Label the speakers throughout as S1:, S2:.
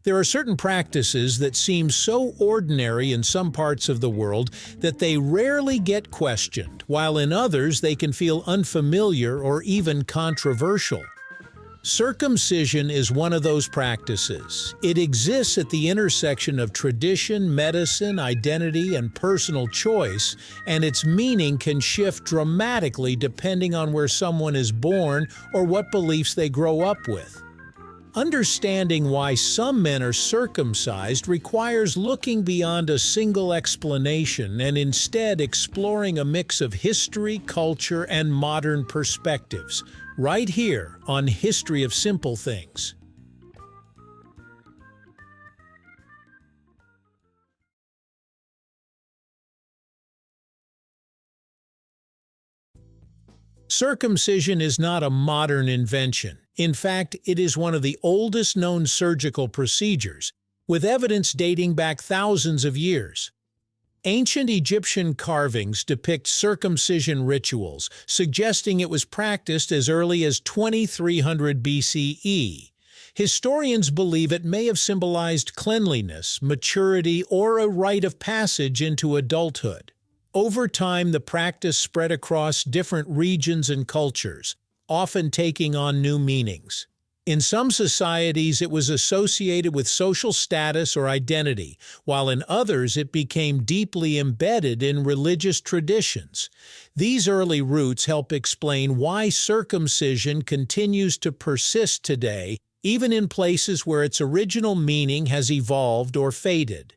S1: There are certain practices that seem so ordinary in some parts of the world that they rarely get questioned, while in others they can feel unfamiliar or even controversial. Circumcision is one of those practices. It exists at the intersection of tradition, medicine, identity, and personal choice, and its meaning can shift dramatically depending on where someone is born or what beliefs they grow up with. Understanding why some men are circumcised requires looking beyond a single explanation and instead exploring a mix of history, culture, and modern perspectives, right here on History of Simple Things. Circumcision is not a modern invention. In fact, it is one of the oldest known surgical procedures, with evidence dating back thousands of years. Ancient Egyptian carvings depict circumcision rituals, suggesting it was practiced as early as 2300 BCE. Historians believe it may have symbolized cleanliness, maturity, or a rite of passage into adulthood. Over time, the practice spread across different regions and cultures, often taking on new meanings. In some societies, it was associated with social status or identity, while in others it became deeply embedded in religious traditions. These early roots help explain why circumcision continues to persist today, even in places where its original meaning has evolved or faded.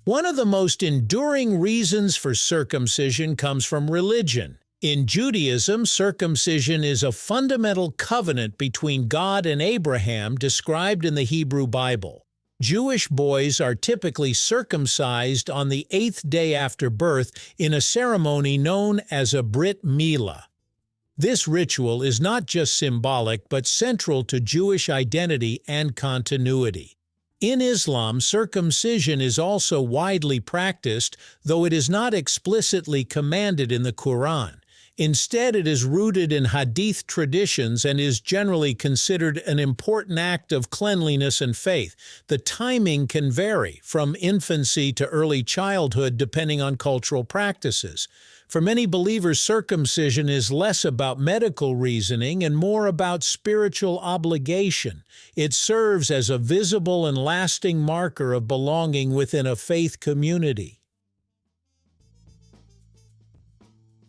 S1: One of the most enduring reasons for circumcision comes from religion. In Judaism, circumcision is a fundamental covenant between God and Abraham described in the Hebrew Bible. Jewish boys are typically circumcised on the 8th day after birth in a ceremony known as a Brit Milah. This ritual is not just symbolic but central to Jewish identity and continuity. In Islam, circumcision is also widely practiced, though it is not explicitly commanded in the Quran. Instead, it is rooted in Hadith traditions and is generally considered an important act of cleanliness and faith. The timing can vary from infancy to early childhood depending on cultural practices. For many believers, circumcision is less about medical reasoning and more about spiritual obligation. It serves as a visible and lasting marker of belonging within a faith community.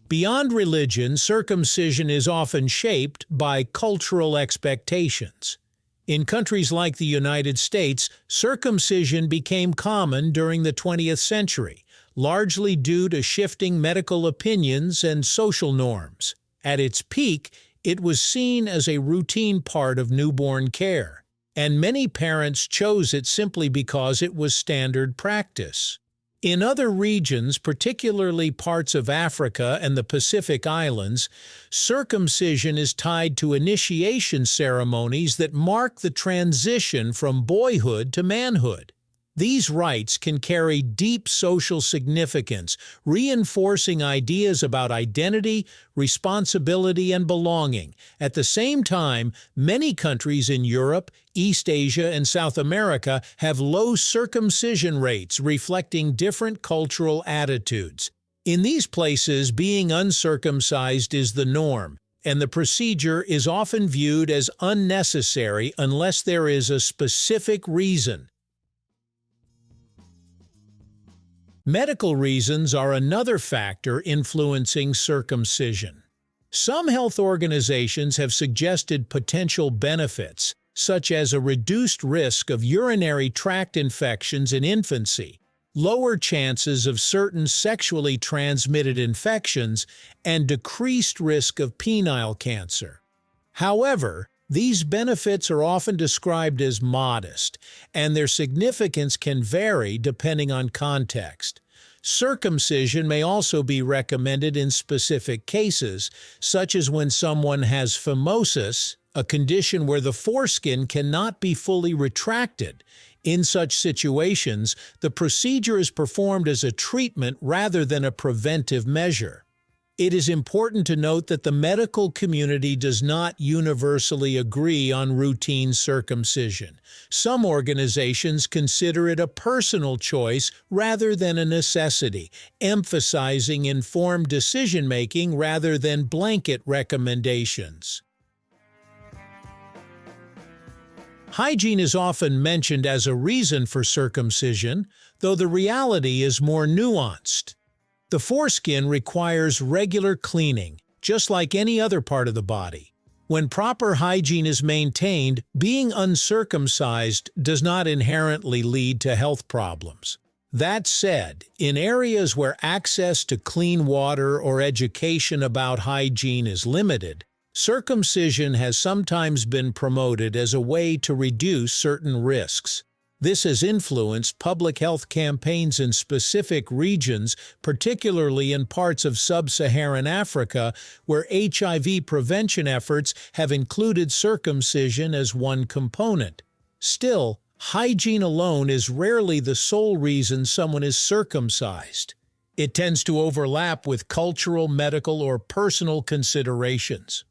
S1: Beyond religion, circumcision is often shaped by cultural expectations. In countries like the United States, circumcision became common during the 20th century, largely due to shifting medical opinions and social norms. At its peak, it was seen as a routine part of newborn care, and many parents chose it simply because it was standard practice. In other regions, particularly parts of Africa and the Pacific Islands, circumcision is tied to initiation ceremonies that mark the transition from boyhood to manhood. These rites can carry deep social significance, reinforcing ideas about identity, responsibility, and belonging. At the same time, many countries in Europe, East Asia, and South America have low circumcision rates, reflecting different cultural attitudes. In these places, being uncircumcised is the norm, and the procedure is often viewed as unnecessary unless there is a specific reason. Medical reasons are another factor influencing circumcision. Some health organizations have suggested potential benefits, such as a reduced risk of urinary tract infections in infancy, lower chances of certain sexually transmitted infections, and decreased risk of penile cancer. However, these benefits are often described as modest, and their significance can vary depending on context. Circumcision may also be recommended in specific cases, such as when someone has phimosis, a condition where the foreskin cannot be fully retracted. In such situations, the procedure is performed as a treatment rather than a preventive measure. It is important to note that the medical community does not universally agree on routine circumcision. Some organizations consider it a personal choice rather than a necessity, emphasizing informed decision-making rather than blanket recommendations. Hygiene is often mentioned as a reason for circumcision, though the reality is more nuanced. The foreskin requires regular cleaning, just like any other part of the body. When proper hygiene is maintained, being uncircumcised does not inherently lead to health problems. That said, in areas where access to clean water or education about hygiene is limited, circumcision has sometimes been promoted as a way to reduce certain risks. This has influenced public health campaigns in specific regions, particularly in parts of sub-Saharan Africa, where HIV prevention efforts have included circumcision as one component. Still, hygiene alone is rarely the sole reason someone is circumcised. It tends to overlap with cultural, medical, or personal considerations.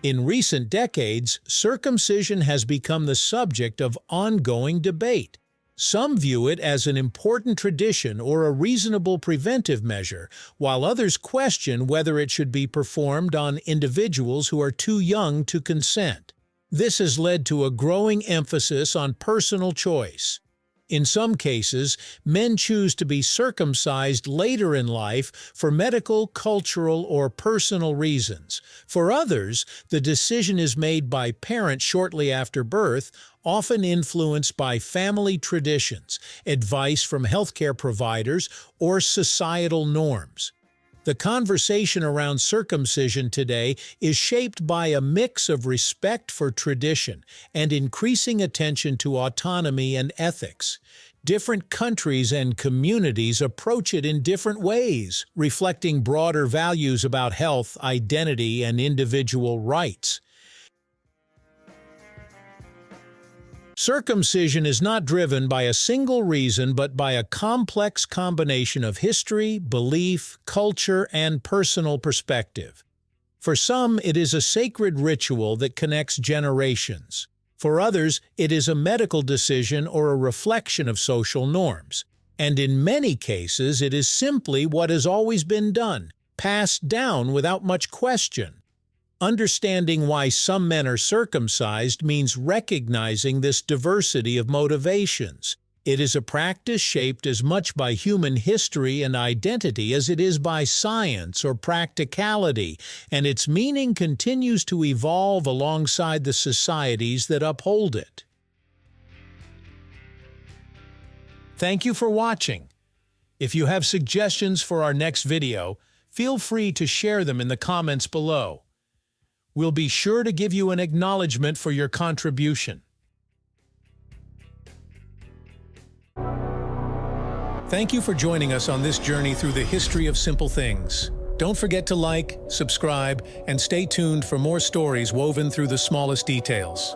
S1: In recent decades, circumcision has become the subject of ongoing debate. Some view it as an important tradition or a reasonable preventive measure, while others question whether it should be performed on individuals who are too young to consent. This has led to a growing emphasis on personal choice. In some cases, men choose to be circumcised later in life for medical, cultural, or personal reasons. For others, the decision is made by parents shortly after birth, often influenced by family traditions, advice from healthcare providers, or societal norms. The conversation around circumcision today is shaped by a mix of respect for tradition and increasing attention to autonomy and ethics. Different countries and communities approach it in different ways, reflecting broader values about health, identity, and individual rights. Circumcision is not driven by a single reason but by a complex combination of history, belief, culture, and personal perspective. For some, it is a sacred ritual that connects generations. For others, it is a medical decision or a reflection of social norms. And in many cases, it is simply what has always been done, passed down without much question. Understanding why some men are circumcised means recognizing this diversity of motivations. It is a practice shaped as much by human history and identity as it is by science or practicality, and its meaning continues to evolve alongside the societies that uphold it. Thank you for watching. If you have suggestions for our next video, feel free to share them in the comments below. We'll be sure to give you an acknowledgement for your contribution. Thank you for joining us on this journey through the history of simple things. Don't forget to like, subscribe, and stay tuned for more stories woven through the smallest details.